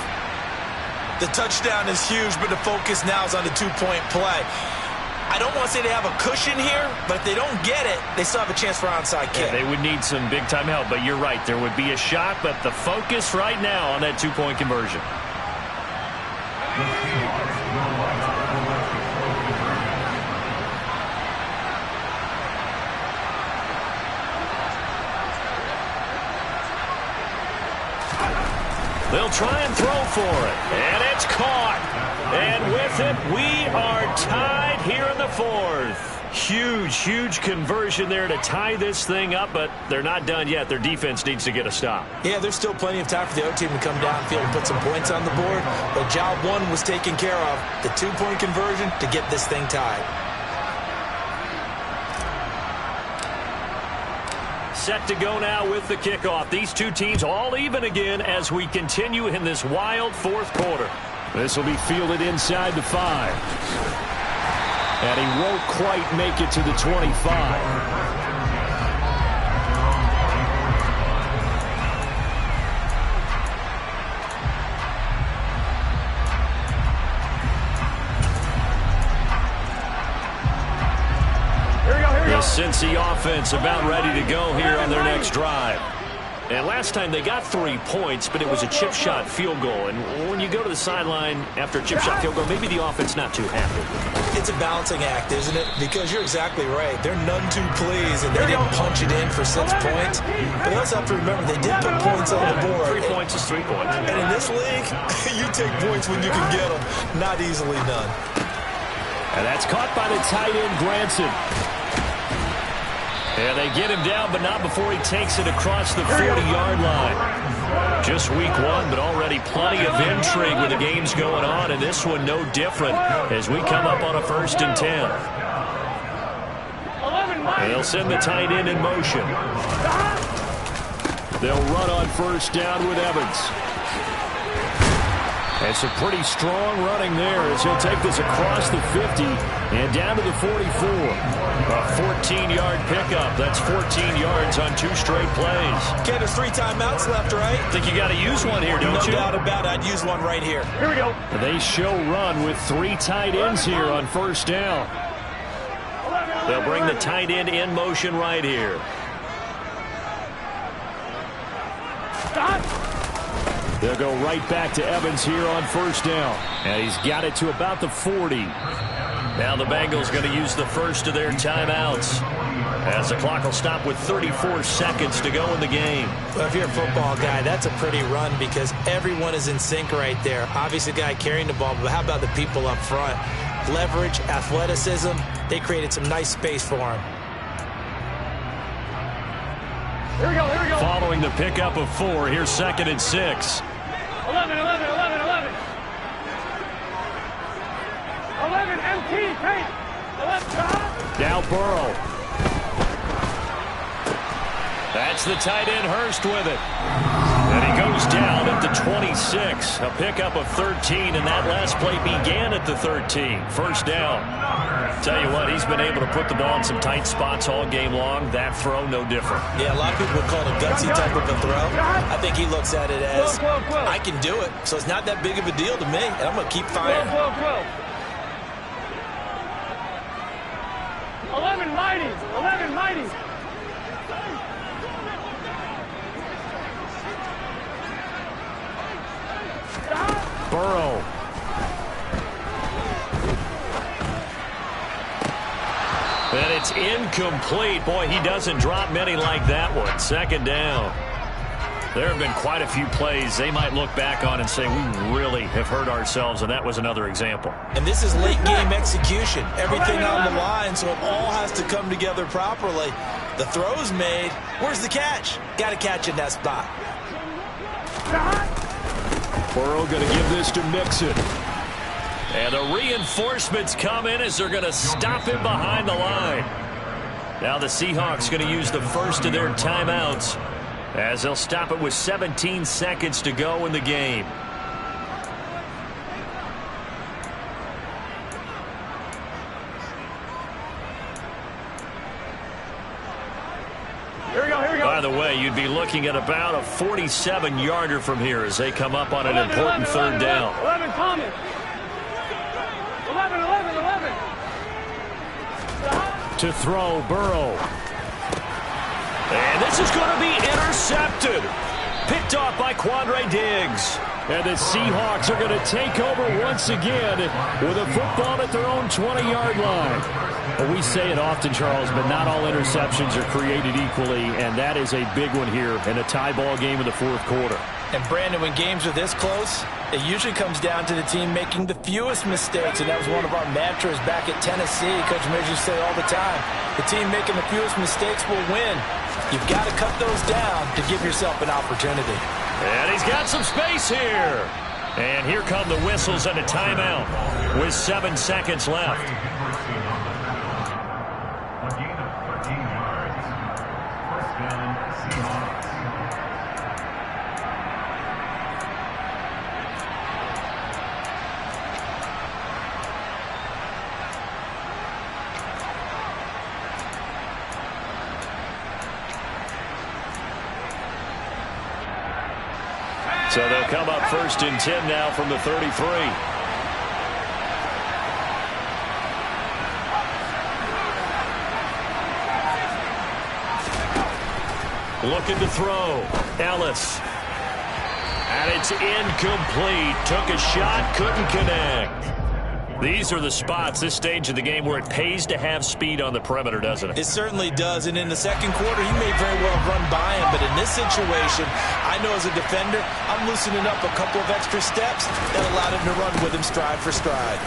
The touchdown is huge, but the focus now is on the two-point play. I don't want to say they have a cushion here, but if they don't get it, they still have a chance for onside kick. Yeah, they would need some big-time help, but you're right. There would be a shot, but the focus right now on that two-point conversion. They'll try and throw for it, and it's caught. And with it, we are tied here in the 4th. Huge, huge conversion there to tie this thing up, but they're not done yet. Their defense needs to get a stop. Yeah, there's still plenty of time for the other team to come downfield and put some points on the board, but job 1 was taken care of. The two-point conversion to get this thing tied. Set to go now with the kickoff. These two teams all even again as we continue in this wild 4th quarter. This will be fielded inside the 5. And he won't quite make it to the 25. The Cincy offense about ready to go here on their next drive. And last time they got 3 points, but it was a chip shot field goal. And when you go to the sideline after a chip shot field goal, maybe the offense not too happy. It's a balancing act, isn't it? Because you're exactly right. They're none too pleased, and they didn't punch it in for 6 points. But you also have to remember they did put points on the board. 3 points is 3 points. And in this league, you take points when you can get them. Not easily done. And that's caught by the tight end, Granson. And they get him down, but not before he takes it across the 40-yard line. Just week 1, but already plenty of intrigue with the games going on, and this one no different as we come up on a 1st and 10. And they'll send the tight end in motion. They'll run on 1st down with Evans. And some pretty strong running there as he'll take this across the 50 and down to the 44. A 14-yard pickup. That's 14 yards on 2 straight plays. Ken, there's 3 timeouts left, right? I think you got to use one here, don't you? No doubt about it. I'd use one right here. Here we go. They show run with 3 tight ends here on 1st down. They'll bring the tight end in motion right here. Stop. They'll go right back to Evans here on 1st down. And he's got it to about the 40. Now the Bengals going to use the first of their timeouts as the clock will stop with 34 seconds to go in the game. Well, if you're a football guy, that's a pretty run because everyone is in sync right there. Obviously, the guy carrying the ball, but how about the people up front? Leverage, athleticism, they created some nice space for him. Here we go, here we go. Following the pickup of 4, here's 2nd and 6. 11, MT, take. 11, stop. Now Burrow. That's the tight end Hurst with it. And he goes down at the 26. A pickup of 13, and that last play began at the 13. 1st down. Tell you what, he's been able to put the ball in some tight spots all game long. That throw, no different. Yeah, a lot of people would call it a gutsy type of a throw. I think he looks at it as, I can do it, so it's not that big of a deal to me, and I'm going to keep firing. 11 mighty. 11 mighty. Burrow. And it's incomplete. Boy, he doesn't drop many like that one. 2nd down. There have been quite a few plays they might look back on and say, we really have hurt ourselves, and that was another example. And this is late-game execution. Everything on the line, so it all has to come together properly. The throw's made. Where's the catch? Got to catch in that spot. Burrow going to give this to Mixon. And the reinforcements come in as they're going to stop him behind the line. Now the Seahawks going to use the first of their timeouts as they'll stop it with 17 seconds to go in the game. by the way, you'd be looking at about a 47-yarder from here as they come up on an important third down. 11 coming. 11. To throw, Burrow. And this is going to be intercepted. Picked off by Quandre Diggs. And the Seahawks are going to take over once again with a football at their own 20-yard line. Well, we say it often, Charles, but not all interceptions are created equally, and that is a big one here in a tie ball game in the fourth quarter. And, Brandon, when games are this close, it usually comes down to the team making the fewest mistakes, and that was one of our mantras back at Tennessee. Coach Major used to say all the time, the team making the fewest mistakes will win. You've got to cut those down to give yourself an opportunity. And he's got some space here. And here come the whistles and a timeout with 7 seconds left. A gain of 13 yards. First down, Seahawks. So they'll come up 1st and 10 now from the 33. Looking to throw. Ellis. And it's incomplete. Took a shot, couldn't connect. These are the spots, this stage of the game, where it pays to have speed on the perimeter, doesn't it? It certainly does, and in the second quarter, he may very well run by him, but in this situation, I know as a defender, I'm loosening up a couple of extra steps that allowed him to run with him stride for stride.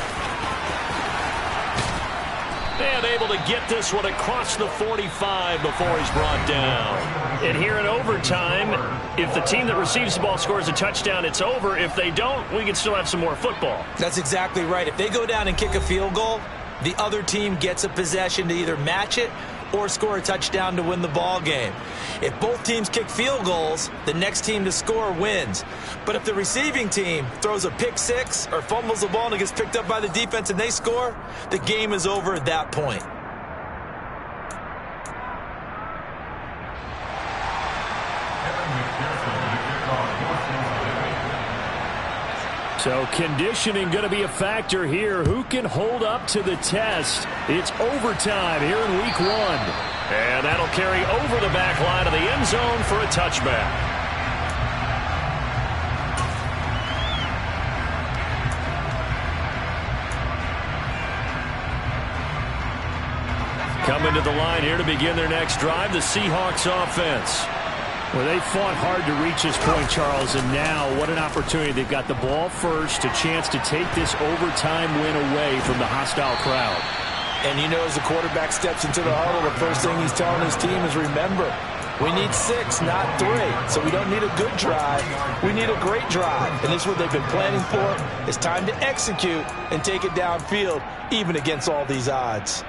And able to get this one across the 45 before he's brought down. And here in overtime, if the team that receives the ball scores a touchdown, it's over. If they don't, we can still have some more football. That's exactly right. If they go down and kick a field goal, the other team gets a possession to either match it or score a touchdown to win the ball game. If both teams kick field goals, the next team to score wins. But if the receiving team throws a pick six or fumbles the ball and it gets picked up by the defense and they score, the game is over at that point. So conditioning going to be a factor here. Who can hold up to the test? It's overtime here in week 1. And that'll carry over the back line of the end zone for a touchback. Coming to the line here to begin their next drive, the Seahawks offense. Well, they fought hard to reach this point, Charles, and now what an opportunity. They've got the ball first, a chance to take this overtime win away from the hostile crowd. And you know, as the quarterback steps into the huddle, the first thing he's telling his team is, remember, we need 6, not 3. So we don't need a good drive. We need a great drive. And this is what they've been planning for. It's time to execute and take it downfield, even against all these odds.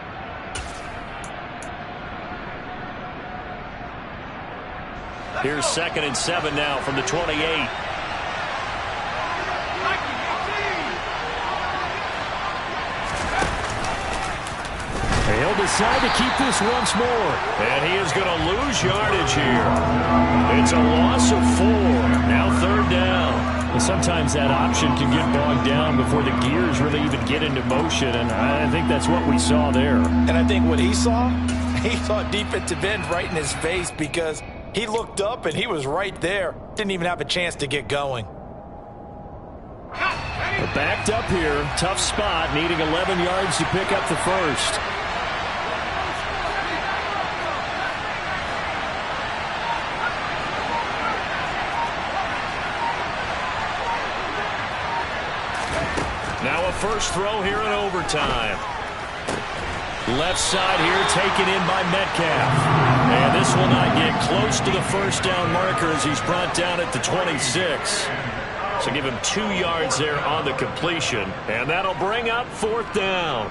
Here's 2nd and 7 now from the 28. He'll decide to keep this once more. And he is going to lose yardage here. It's a loss of 4. Now 3rd down. And sometimes that option can get bogged down before the gears really even get into motion, and I think that's what we saw there. And I think what he saw defensive end right in his face, because he looked up and he was right there. Didn't even have a chance to get going. Backed up here. Tough spot. Needing 11 yards to pick up the first. Now a first throw here in overtime. Left side here taken in by Metcalf. And this will not get close to the first down marker as he's brought down at the 26. So give him 2 yards there on the completion. And that'll bring up 4th down.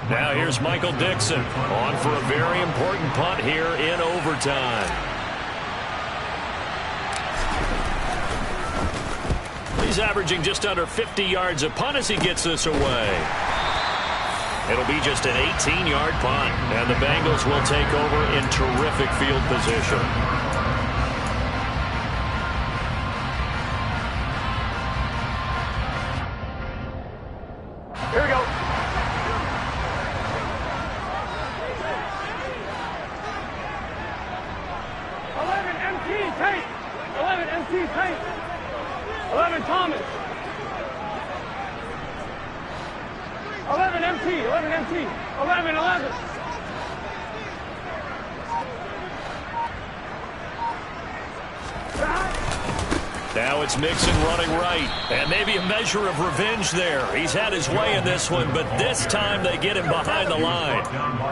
Now here's Michael Dixon on for a very important punt here in overtime. He's averaging just under 50 yards a punt as he gets this away. It'll be just an 18-yard punt, and the Bengals will take over in terrific field position. Here we go. 11 MT, Tate. 11 MT, Tate. 11 Thomas. 11 MT, 11 MT. 11, 11. Now it's Mixon running right, and maybe a measure of revenge there. He's had his way in this one, but this time they get him behind the line.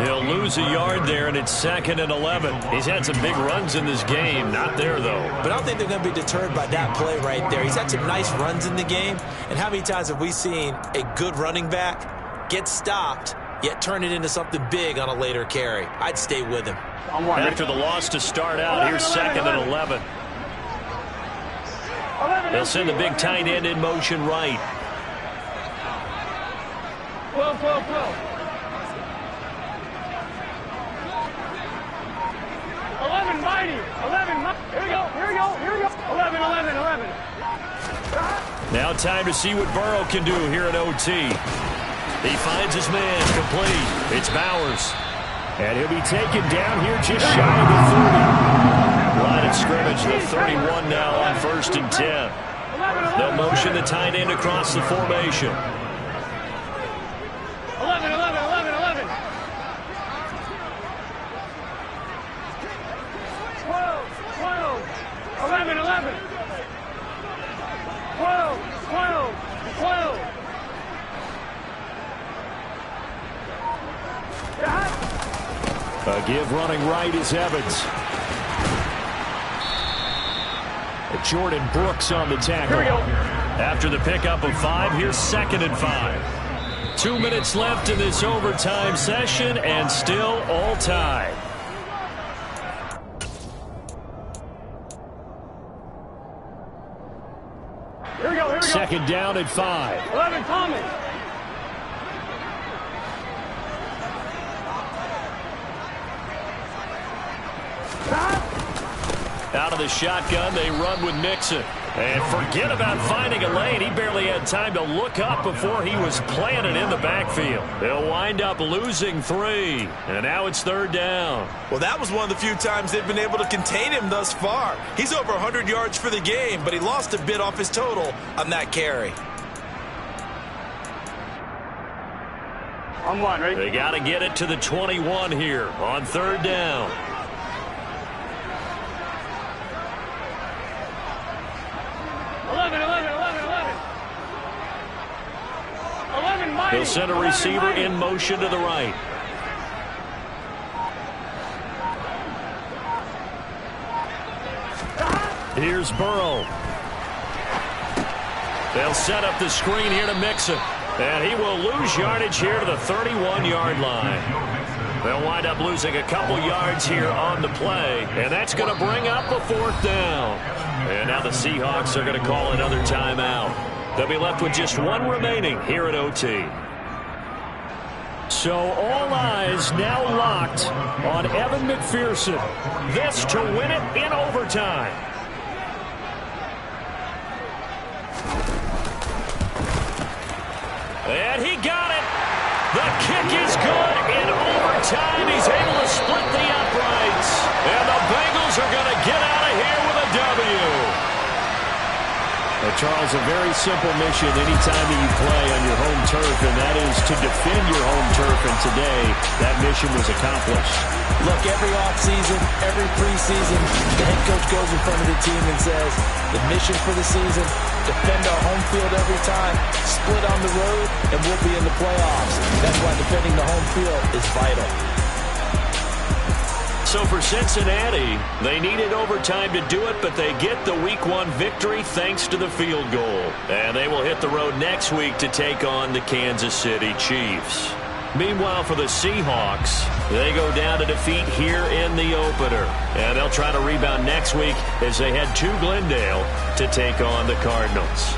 He'll lose a yard there, and it's 2nd and 11. He's had some big runs in this game. Not there, though. But I don't think they're going to be deterred by that play right there. He's had some nice runs in the game, and how many times have we seen a good running back get stopped, yet turn it into something big on a later carry? I'd stay with him. After the loss to start out, here's 2nd and 11. They'll send the big tight end in motion right. 12, 12, 12. 11 mighty. 11 mighty. Here we go, here we go, here we go. 11, 11, 11. Now time to see what Burrow can do here at OT. He finds his man complete. It's Bowers. And he'll be taken down here just shy of the 30. Line of scrimmage, the 31 now on 1st and 10. They'll motion the tight end across the formation. 11, 11, 11, 11. 12, 12. 11, 11. 12, 12, 12. A give running right is Evans. Jordan Brooks on the tackle. Here we go. After the pickup of 5, here's 2nd and 5. 2 minutes left in this overtime session, and still all tied. Here we go, here we go. 2nd down at 5. 11 Thomas. Out of the shotgun, they run with Mixon. And forget about finding a lane. He barely had time to look up before he was planted in the backfield. They'll wind up losing 3. And now it's 3rd down. Well, that was one of the few times they've been able to contain him thus far. He's over 100 yards for the game, but he lost a bit off his total on that carry. I'm one, right? They got to get it to the 21 here on 3rd down. 11, 11, 11, 11. 11 mighty. He'll send a receiver in motion to the right. Here's Burrow. They'll set up the screen here to Mixon. And he will lose yardage here to the 31-yard line. They'll wind up losing a couple yards here on the play. And that's going to bring up a 4th down. And now the Seahawks are going to call another timeout. They'll be left with just 1 remaining here at OT. So all eyes now locked on Evan McPherson. This to win it in overtime. And he got it. The kick is good in overtime. He's able to split the uprights. And the Bengals are going to get out of here with a W. Charles, a very simple mission anytime that you play on your home turf, and that is to defend your home turf. And today, that mission was accomplished. Look, every offseason, every preseason, the head coach goes in front of the team and says, the mission for the season, defend our home field every time, split on the road, and we'll be in the playoffs. That's why defending the home field is vital. So for Cincinnati, they needed overtime to do it, but they get the Week 1 victory thanks to the field goal. And they will hit the road next week to take on the Kansas City Chiefs. Meanwhile, for the Seahawks, they go down to defeat here in the opener. And they'll try to rebound next week as they head to Glendale to take on the Cardinals.